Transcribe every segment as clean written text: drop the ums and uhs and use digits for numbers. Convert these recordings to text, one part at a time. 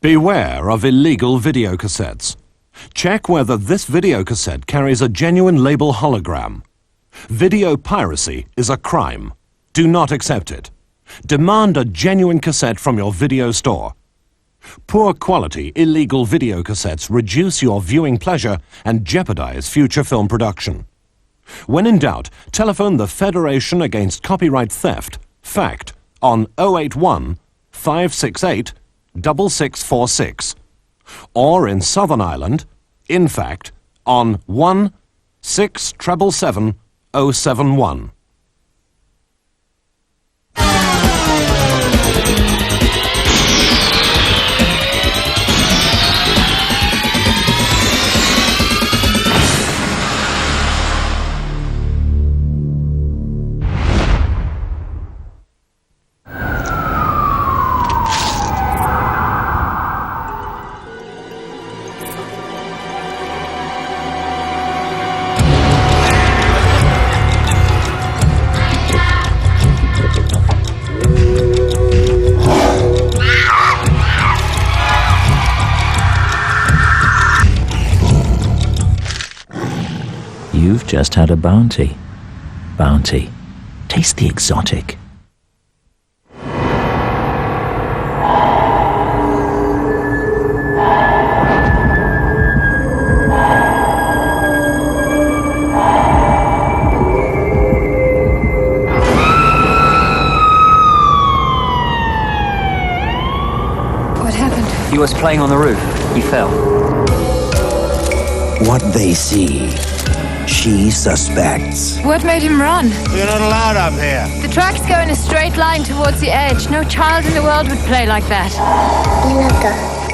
Beware of illegal videocassettes. Check whether this videocassette carries a genuine label hologram. Video piracy is a crime. Do not accept it. Demand a genuine cassette from your video store. Poor quality, illegal videocassettes reduce your viewing pleasure and jeopardize future film production. When in doubt, telephone the Federation Against Copyright Theft, FACT, on 081 568 6646. Or in Southern Ireland, in fact, on 1-677-777-071. You've just had a bounty. Bounty. Taste the exotic. What happened? He was playing on the roof. He fell. What they see, she suspects. What made him run? You're not allowed up here. The tracks go in a straight line towards the edge. No child in the world would play like that.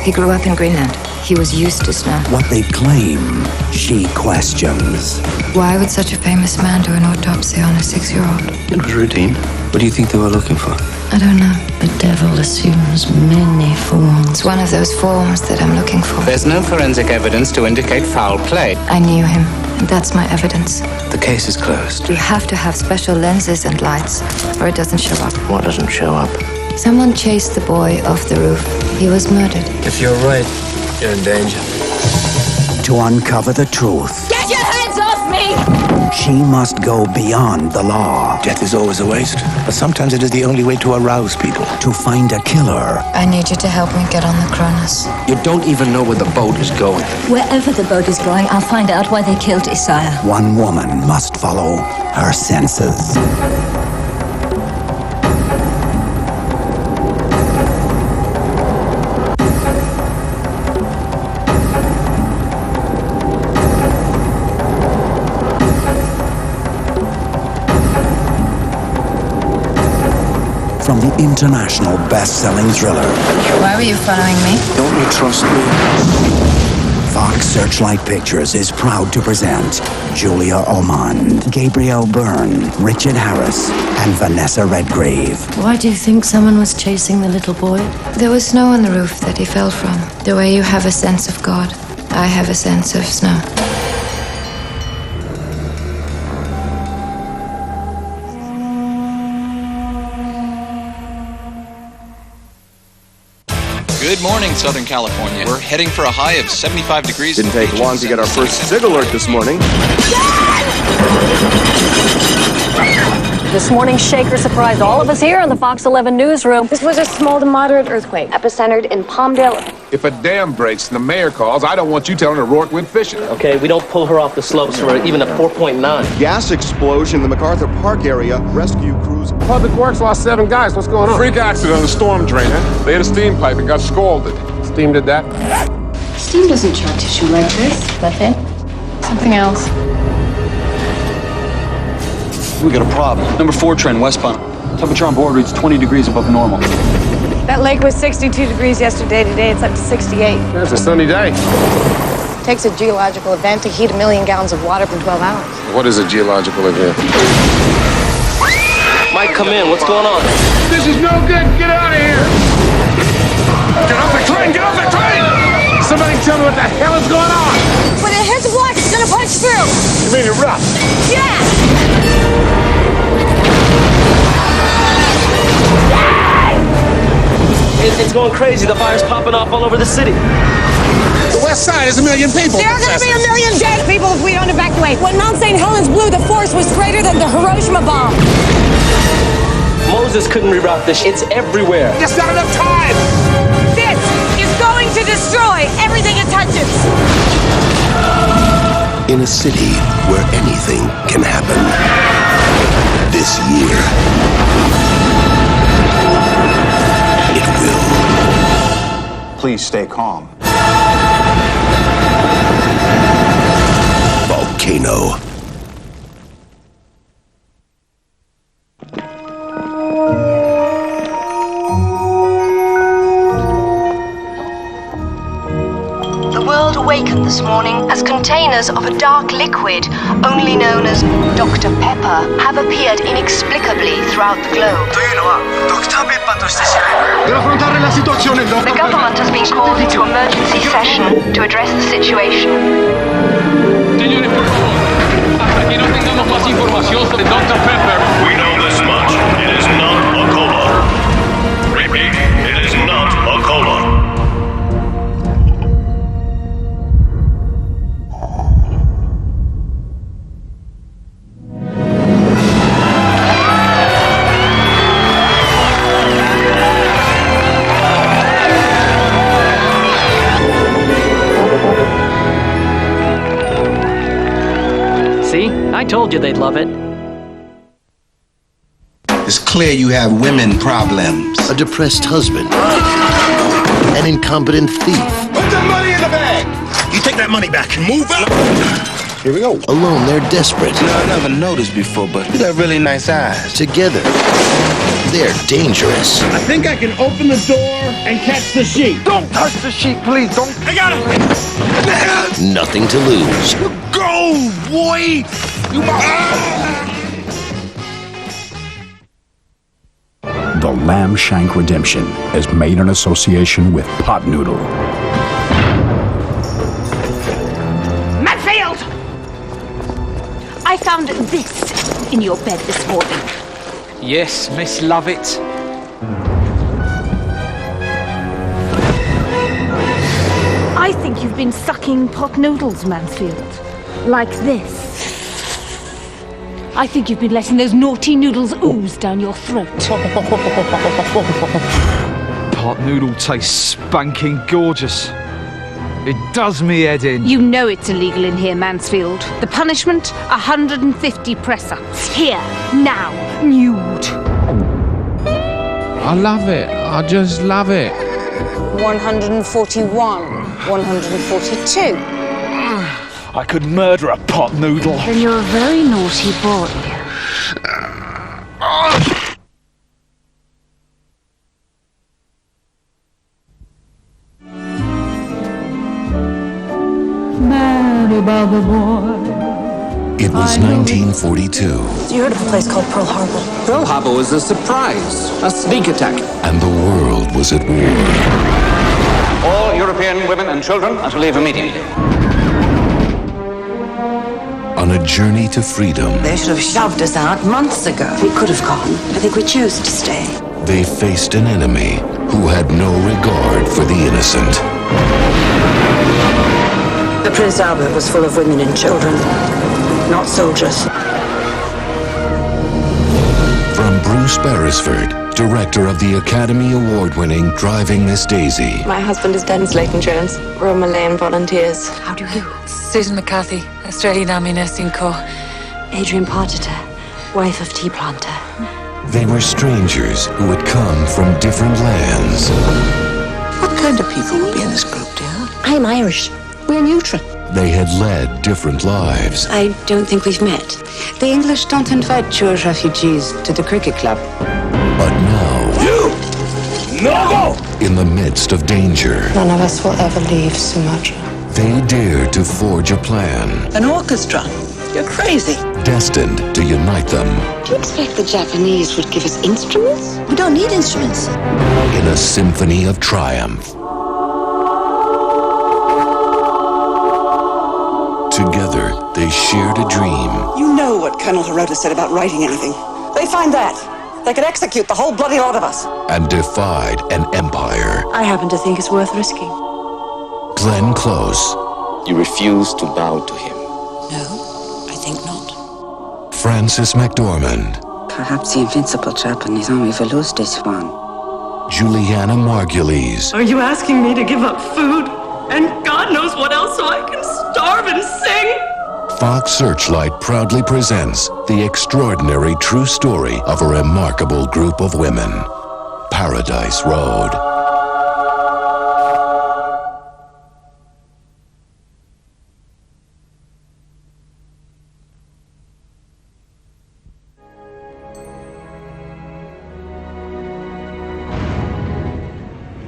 He grew up in Greenland. He was used to snow. What they claim, she questions. Why would such a famous man do an autopsy on a 6-year-old? It was routine. What do you think they were looking for? I don't know. The devil assumes many forms. It's one of those forms that I'm looking for. There's no forensic evidence to indicate foul play. I knew him, and that's my evidence. The case is closed. You have to have special lenses and lights, or it doesn't show up. What doesn't show up? Someone chased the boy off the roof. He was murdered. If you're right, you're in danger. To uncover the truth, Get your hands off me! she must go beyond the law. Death is always a waste, but sometimes it is the only way to arouse people. To find a killer, I need you to help me get on the Cronus. You don't even know where the boat is going. Wherever the boat is going, I'll find out why they killed Isaiah. one woman must follow her senses. From the international best-selling thriller, Why were you following me? Don't you trust me? Fox Searchlight Pictures is proud to present Julia Ormond, Gabriel Byrne, Richard Harris, and Vanessa Redgrave. Why do you think someone was chasing the little boy? There was snow on the roof that he fell from. The way you have a sense of God, I have a sense of snow. Good morning, Southern California. We're heading for a high of 75 degrees. Didn't take long to get our first SIG alert this morning. This morning's shaker surprised all of us here in the Fox 11 newsroom. This was a small to moderate earthquake, epicentered in Palmdale. If a dam breaks and the mayor calls, I don't want you telling O'Rourke went fishing. Okay, we don't pull her off the slopes for even a 4.9. Gas explosion in the MacArthur Park area. Rescue crews. Public Works lost 7 guys. What's going on? Freak accident on the storm drain. They hit a steam pipe and got scalded. Steam did that. Steam doesn't chart tissue like this. Nothing. Something else. We got a problem. Number 4 trend, westbound. Temperature on board reads 20 degrees above normal. That lake was 62 degrees yesterday. Today it's up to 68. It's a sunny day. Takes a geological event to heat 1 million gallons of water for 12 hours. What is a geological event? Mike, come in. What's going on? This is no good. Get out of here. Get off the train. Get off the train. Somebody tell me what the hell is going on. When it hits the block, it's gonna punch through. You mean it rough? Yeah! It's going crazy. The fire's popping off all over the city. The West Side is 1 million people. There are going to be 1 million dead people if we don't evacuate. When Mount St. Helens blew, the force was greater than the Hiroshima bomb. Moses couldn't reroute this. It's everywhere. There's not enough time. This is going to destroy everything it touches. In a city where anything can happen. This year, it will. Please stay calm. Volcano. The world awakened this morning as containers of a dark liquid, only known as Dr. Pepper, have appeared inexplicably throughout the globe. The government has been called into emergency session to address the situation. Señores, por favor, hasta que no tengamos más información sobre Dr. Pepper. We know this much. It is not a cola. Repeat, it is not a cola. See? I told you they'd love it. It's clear you have women problems. A depressed husband. An incompetent thief. Put the money in the bag! You take that money back and move up! Here we go. Alone, they're desperate. You know, I never noticed before, but you got really nice eyes. Together, they're dangerous. I think I can open the door and catch the sheep. Don't touch the sheep, please. Don't. I got it! Nothing to lose. Go, boy! You The Lamb Shank Redemption is made in association with Pot Noodle. Matfield! I found this in your bed this morning. Yes, Miss Lovett. I think you've been sucking pot noodles, Mansfield. Like this. I think you've been letting those naughty noodles ooze down your throat. Pot noodle tastes spanking gorgeous. It does me head in. You know it's illegal in here, Mansfield. The punishment, 150 press-ups. Here, now, nude. I love it. I just love it. 141, 142. I could murder a pot noodle. Then you're a very naughty boy. Mad about the boy. It was 1942. You heard of a place called Pearl Harbor? Pearl Harbor was a surprise, a sneak attack. And the world was at war. All European women and children are to leave immediately. On a journey to freedom, They should have shoved us out months ago. We could have gone. I think we chose to stay. they faced an enemy who had no regard for the innocent. The Prince Albert was full of women and children, not soldiers. From Bruce Beresford, director of the Academy Award-winning Driving Miss Daisy. My husband is Dennis Layton-Jones. We're Malayan volunteers. How do you? Susan McCarthy, Australian Army Nursing Corps. Adrian Partiter, wife of tea planter. They were strangers who had come from different lands. What kind of people will be in this group, dear? I'm Irish. We're neutral. They had led different lives. I don't think we've met. The English don't invite Jewish refugees to the cricket club. But now... You! No! In the midst of danger, None of us will ever leave Sumatra. they dared to forge a plan, An orchestra? You're crazy. destined to unite them Do you expect the Japanese would give us instruments? We don't need instruments. in a symphony of triumph. Together, they shared a dream. You know what Colonel Hirota said about writing anything. They find that They could execute the whole bloody lot of us. And defied an empire. I happen to think it's worth risking. Glenn Close. You refuse to bow to him. No, I think not. Frances McDormand. Perhaps the invincible Japanese army will lose this one. Juliana Margulies. Are you asking me to give up food? And God knows what else so I can starve and sing? Fox Searchlight proudly presents the extraordinary true story of a remarkable group of women. Paradise Road.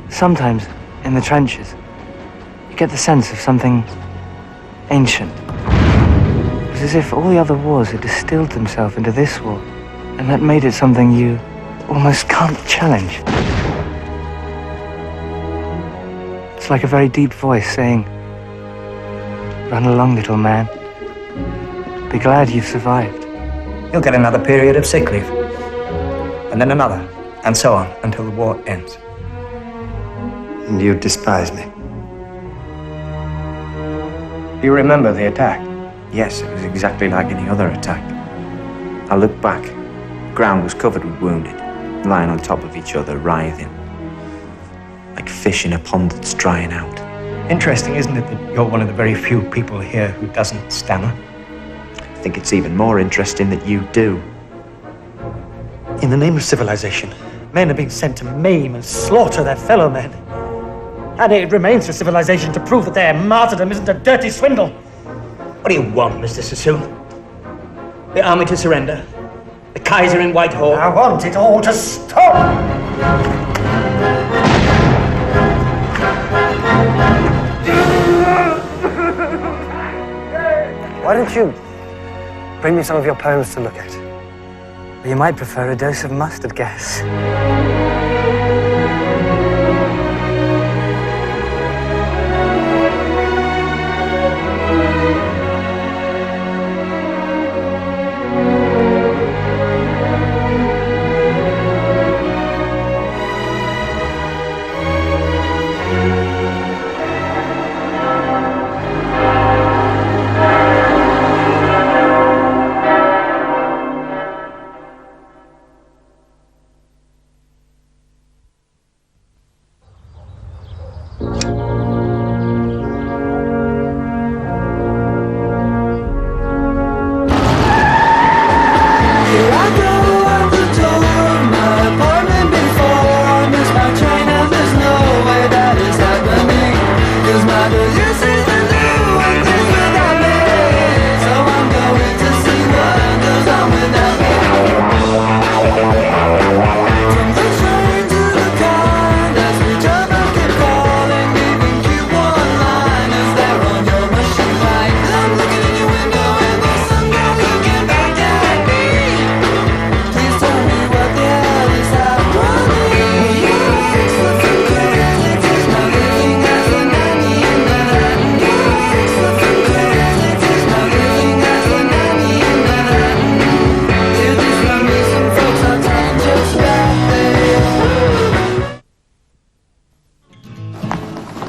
Sometimes, in the trenches, you get the sense of something ancient. It's as if all the other wars had distilled themselves into this war, and that made it something you almost can't challenge. It's like a very deep voice saying, "Run along, little man. Be glad you've survived." You'll get another period of sick leave, and then another, and so on, until the war ends. And you despise me. You remember the attack? Yes, it was exactly like any other attack. I looked back. The ground was covered with wounded, lying on top of each other, writhing. Like fish in a pond that's drying out. Interesting, isn't it, that you're one of the very few people here who doesn't stammer? I think it's even more interesting that you do. In the name of civilization, men are being sent to maim and slaughter their fellow men. And it remains for civilization to prove that their martyrdom isn't a dirty swindle. What do you want, Mr. Sassoon? The army to surrender? The Kaiser in Whitehall? I want it all to stop! Why don't you bring me some of your poems to look at? Or you might prefer a dose of mustard gas.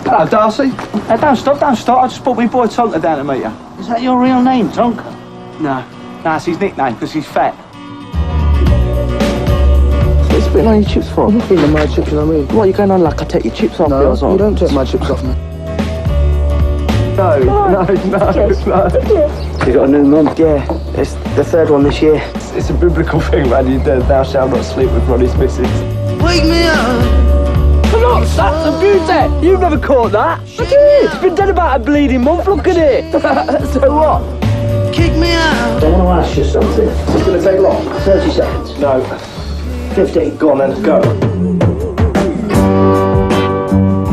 Hello, Darcy. Don't stop. I just brought my boy Tonka down to meet you. Is that your real name, Tonka? No, it's his nickname because he's fat. What are you spitting on your chips for? I'm not feeling my chips, you know what I mean? What, you going on like I take your chips off? No, you don't take my chips off, man. No. You got a new mum? Yeah, it's the third one this year. It's a biblical thing, man. Thou shalt not sleep with Ronnie's missus. Wake me up! Look, that's a beauty! You've never caught that! Look at it! It's been dead about a bleeding month, look at it! So what? Kick me out! I want to ask you something. Is this going to take long? 30 seconds. No. 15. Go on then, go.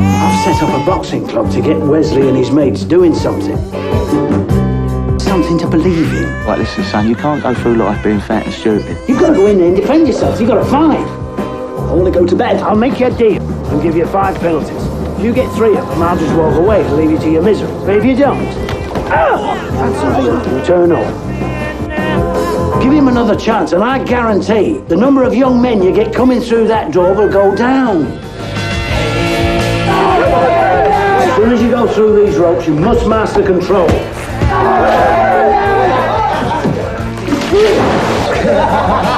I've set up a boxing club to get Wesley and his mates doing something. Something to believe in. Right, listen, son, you can't go through life being fat and stupid. You've got to go in there and defend yourself. You've got to fight. I want to go to bed. I'll make you a deal and give you 5 penalties. If you get 3 of them, I'll just walk away and leave you to your misery. But if you don't, that's something you turn on. Give Give him another chance, and I guarantee the number of young men you get coming through that door will go down. As soon as you go through these ropes, you must master control.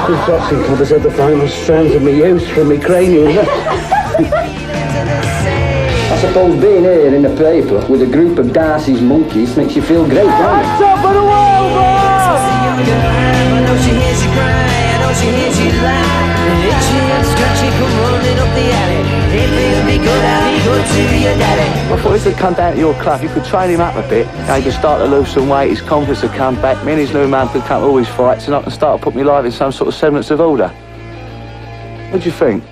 The boxing club has had the final strands of my youth from my cranium. I suppose being here in the paper with a group of Darcy's monkeys makes you feel great, doesn't it? Top of the world, I know she hears you cry, I know she hears you laugh. Itchy and scratchy come running up the alley. If it'll be good, I'll be good to your daddy. I thought if he'd come down to your club, you could train him up a bit. He could start to lose some weight, his confidence would come back. Me and his new man could come to all his fights, and I can start to put my life in some sort of semblance of order. What do you think?